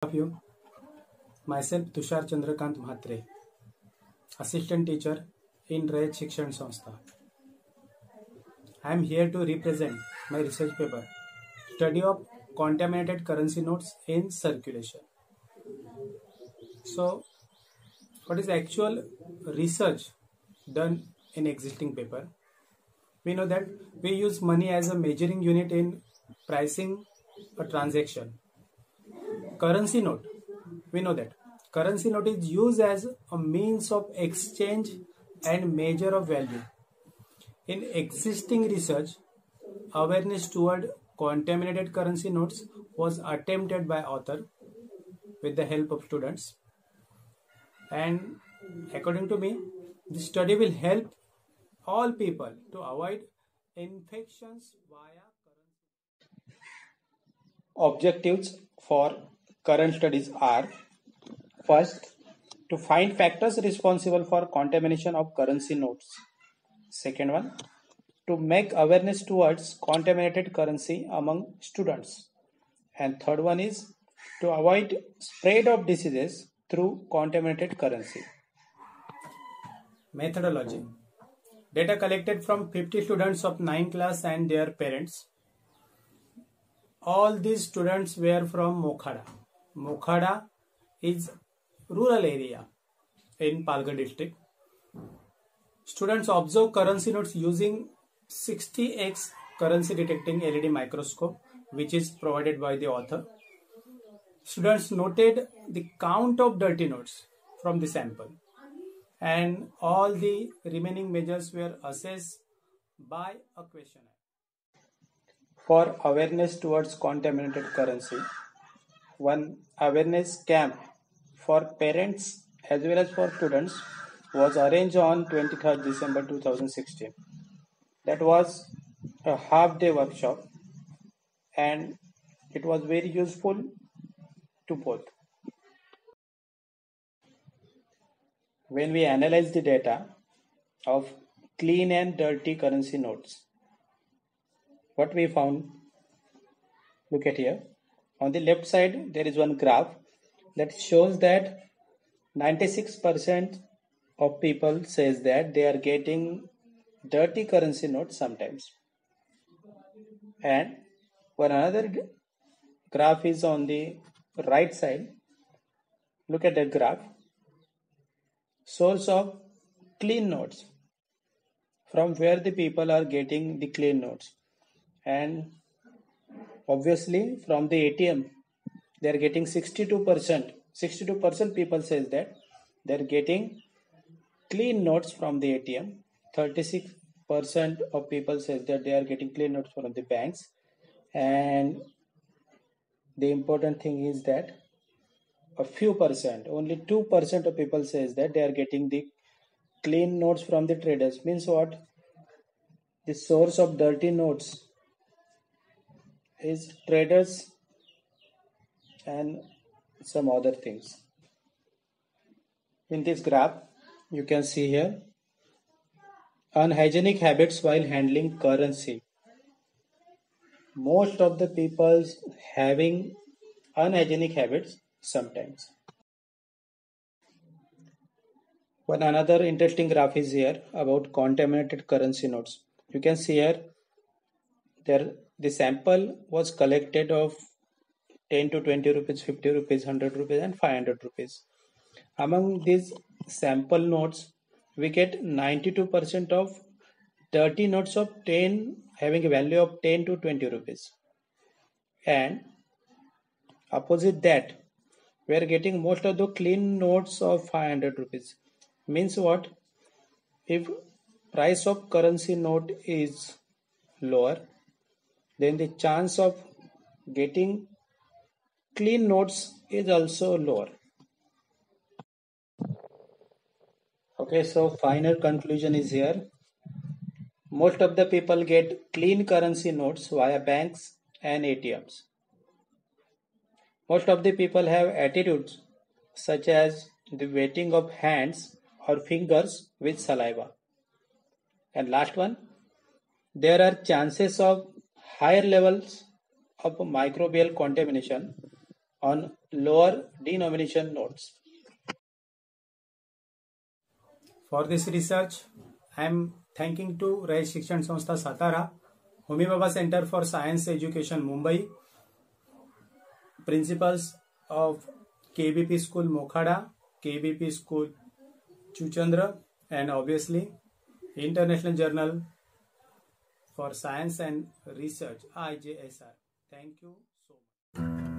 Of you, myself Tushar Chandrakant Mhatre, assistant teacher in Rayat Shikshan Sanstha. I am here to represent my research paper, Study of Contaminated Currency Notes in Circulation. So, what is actual research done in existing paper? We know that we use money as a measuring unit in pricing a transaction. Currency note, we know that currency note is used as a means of exchange and measure of value. In existing research, awareness toward contaminated currency notes was attempted by author with the help of students, and according to me, this study will help all people to avoid infections via currency. Objectives for current studies are: first, to find factors responsible for contamination of currency notes. Second one, to make awareness towards contaminated currency among students. And third one is to avoid spread of diseases through contaminated currency. Methodology. Data collected from 50 students of 9th class and their parents. All these students were from Mokhada. Mokhada is rural area in Palghar district. Students observe currency notes using 60x currency detecting LED microscope, which is provided by the author. Students noted the count of dirty notes from the sample, and all the remaining measures were assessed by a questionnaire. For awareness towards contaminated currency, one awareness camp for parents as well as for students was arranged on 23rd December 2016. That was a half-day workshop, and it was very useful to both. When we analyze the data of clean and dirty currency notes, what we found, look at here. On the left side, there is one graph that shows that 96% of people says that they are getting dirty currency notes sometimes. And one another graph is on the right side. Look at that graph. Source of clean notes, from where the people are getting the clean notes. And obviously from the ATM, they are getting 62%. 62% people says that they are getting clean notes from the ATM. 36% of people says that they are getting clean notes from the banks. And the important thing is that a few percent, only 2% of people says that they are getting the clean notes from the traders. Means what? The source of dirty notes is traders and some other things. In this graph, you can see here unhygienic habits while handling currency. Most of the people having unhygienic habits sometimes. One another interesting graph is here about contaminated currency notes. You can see here there the sample was collected of 10 to 20 rupees, 50 rupees, 100 rupees and 500 rupees. Among these sample notes, we get 92% of dirty notes of 10 having a value of 10 to 20 rupees. And opposite that, we are getting most of the clean notes of 500 rupees. Means what? If price of currency note is lower, then the chance of getting clean notes is also lower. Okay, so final conclusion is here. Most of the people get clean currency notes via banks and ATMs. Most of the people have attitudes such as the wetting of hands or fingers with saliva. And last one, there are chances of higher levels of microbial contamination on lower denomination notes. For this research, I am thanking to Rayesh Shikshan Sanstha Satara, Homi Bhabha Center for Science Education Mumbai, principals of KBP School Mokhada, KBP School Chuchandra, and obviously International Journal for Science and Research, IJSR. Thank you so much.